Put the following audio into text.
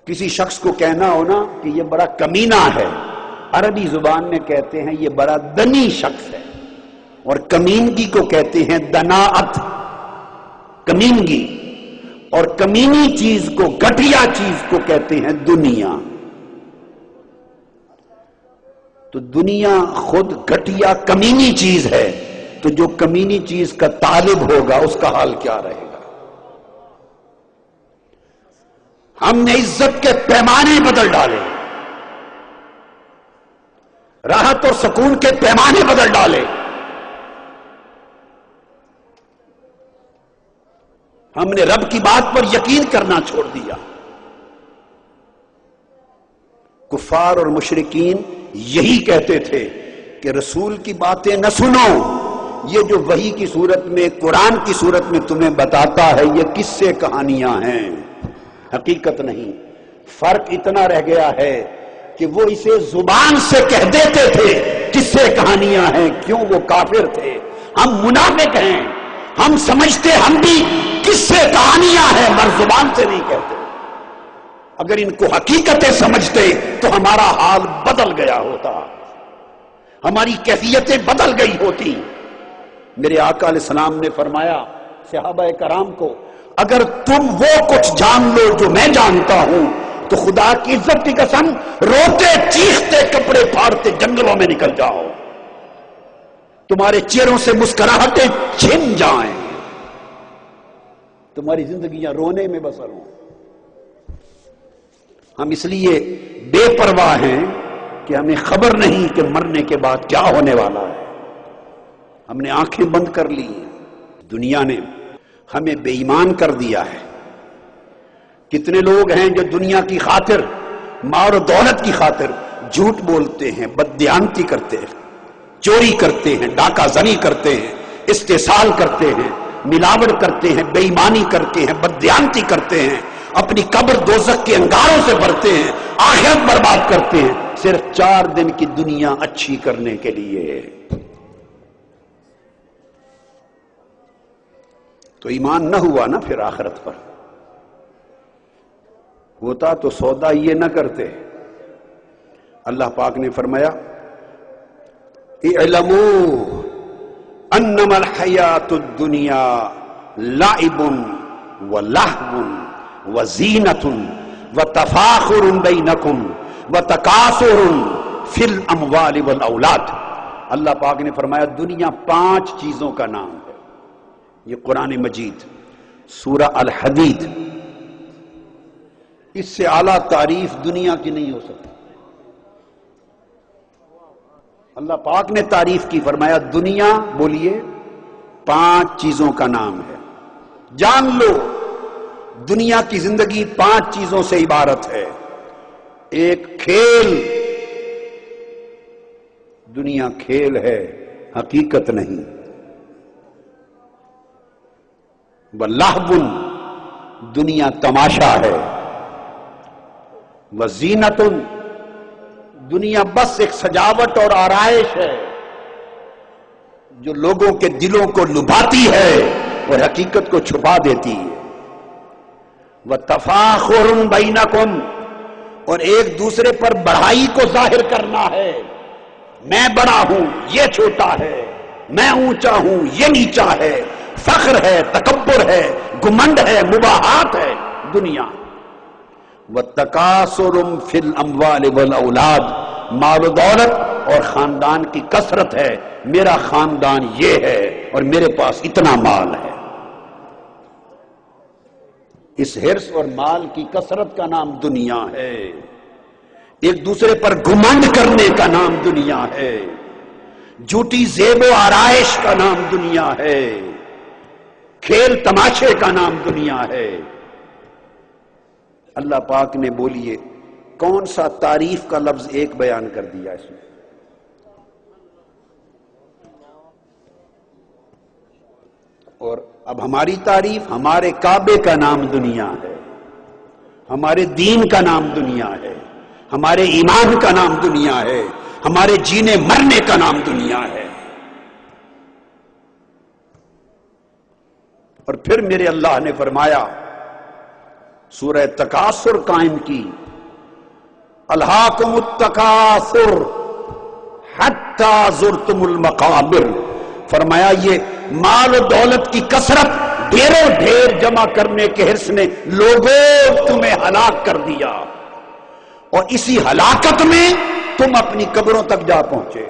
کسی شخص کو کہنا ہو نا کہ یہ بڑا کمینہ ہے، عربی زبان میں کہتے ہیں یہ بڑا دنی شخص ہے، اور کمینگی کو کہتے ہیں دناعت، کمینگی، اور کمینی چیز کو، گھٹیا چیز کو کہتے ہیں دنیا۔ تو دنیا خود گھٹیا کمینی چیز ہے، تو جو کمینی چیز کا طالب ہوگا اس کا حال کیا رہے گا؟ ہم نے عزت کے پیمانے بدل ڈالے، راحت اور سکون کے پیمانے بدل ڈالے، ہم نے رب کی بات پر یقین کرنا چھوڑ دیا۔ کفار اور مشرکین یہی کہتے تھے کہ رسول کی باتیں نہ سنو، یہ جو وحی کی صورت میں، قرآن کی صورت میں تمہیں بتاتا ہے یہ قصے کہانیاں ہیں، حقیقت نہیں۔ فرق اتنا رہ گیا ہے کہ وہ اسے زبان سے کہہ دیتے تھے قصے کہانیاں ہیں، کیوں؟ وہ کافر تھے۔ ہم منافق ہیں، ہم سمجھتے ہم بھی قصے کہانیاں ہیں، مگر زبان سے نہیں کہتے۔ اگر ان کو حقیقتیں سمجھتے تو ہمارا حال بدل گیا ہوتا، ہماری کیفیتیں بدل گئی ہوتی۔ میرے آقا علیہ السلام نے فرمایا صحابہ کرام کو، اگر تم وہ کچھ جان لو جو میں جانتا ہوں تو خدا کی عزت کی قسم روتے چیختے کپڑے پھاڑتے جنگلوں میں نکل جاؤ، تمہارے چہروں سے مسکراہٹیں چھن جائیں، تمہاری زندگیاں رونے میں بسر ہوں۔ ہم اس لیے بے پرواہ ہیں کہ ہمیں خبر نہیں کہ مرنے کے بعد کیا ہونے والا ہے، ہم نے آنکھیں بند کر لی۔ دنیا نے ہمیں بے ایمان کر دیا ہے۔ کتنے لوگ ہیں جو دنیا کی خاطر، مال و دولت کی خاطر جھوٹ بولتے ہیں، بددیانتی کرتے ہیں، چوری کرتے ہیں، ڈاکہ زنی کرتے ہیں، استحصال کرتے ہیں، ملاوٹ کرتے ہیں، بے ایمانی کرتے ہیں، بددیانتی کرتے ہیں، اپنی قبر دوزخ کے انگاروں سے بھرتے ہیں، آخرت برباد کرتے ہیں، صرف 4 دن کی دنیا اچھی کرنے کے لیے۔ تو ایمان نہ ہوا نا پھر آخرت پر، ہوتا تو سودا یہ نہ کرتے۔ اللہ پاک نے فرمایا اعلموا انما الحیات الدنیا لعب ولہو وزینۃ وتفاخر بینکم وتکاثر فی الاموال والاولاد۔ اللہ پاک نے فرمایا دنیا 5 چیزوں کا نام ہے۔ یہ قرآن مجید سورہ الحدید، اس سے اعلیٰ تعریف دنیا کی نہیں ہو سکتی۔ اللہ پاک نے تعریف کی، فرمایا دنیا، بولیے، 5 چیزوں کا نام ہے۔ جان لو دنیا کی زندگی 5 چیزوں سے عبارت ہے۔ ایک کھیل، دنیا کھیل ہے، حقیقت نہیں۔ وَلَهْوٌ، دنیا تماشا ہے۔ وَزِینَةٌ، دنیا بس ایک سجاوٹ اور آرائش ہے جو لوگوں کے دلوں کو لبھاتی ہے اور حقیقت کو چھپا دیتی ہے۔ وَتَفَاخُرٌ بَيْنَكُمْ، اور ایک دوسرے پر بڑائی کو ظاہر کرنا ہے، میں بڑا ہوں یہ چھوٹا ہے، میں اونچا ہوں یہ نیچا ہے، فخر ہے، تکبر ہے، گمنڈ ہے، مباحات ہے دنیا۔ وَتَكَاثُرٌ فِي الْأَمْوَالِ وَالْأَوْلَادِ، مال و دولت اور خاندان کی کثرت ہے، میرا خاندان یہ ہے اور میرے پاس اتنا مال ہے۔ اس حرص اور مال کی کثرت کا نام دنیا ہے، ایک دوسرے پر گمنڈ کرنے کا نام دنیا ہے، جھوٹی زیب و آرائش کا نام دنیا ہے، کھیل تماشے کا نام دنیا ہے۔ اللہ پاک نے بولیے کون سا تعریف کا لفظ ایک بیان کر دیا اس میں؟ اور اب ہماری تعریف، ہمارے کعبے کا نام دنیا ہے، ہمارے دین کا نام دنیا ہے، ہمارے ایمان کا نام دنیا ہے، ہمارے جینے مرنے کا نام دنیا ہے۔ اور پھر میرے اللہ نے فرمایا سورہ تکاثر قائم کی، الہاکم التکاثر حتی زرتم المقابر، فرمایا یہ مال و دولت کی کثرت، ڈھیروں ڈھیر جمع کرنے کے حرص نے لوگوں تمہیں ہلاک کر دیا، اور اسی ہلاکت میں تم اپنی قبروں تک جا پہنچے۔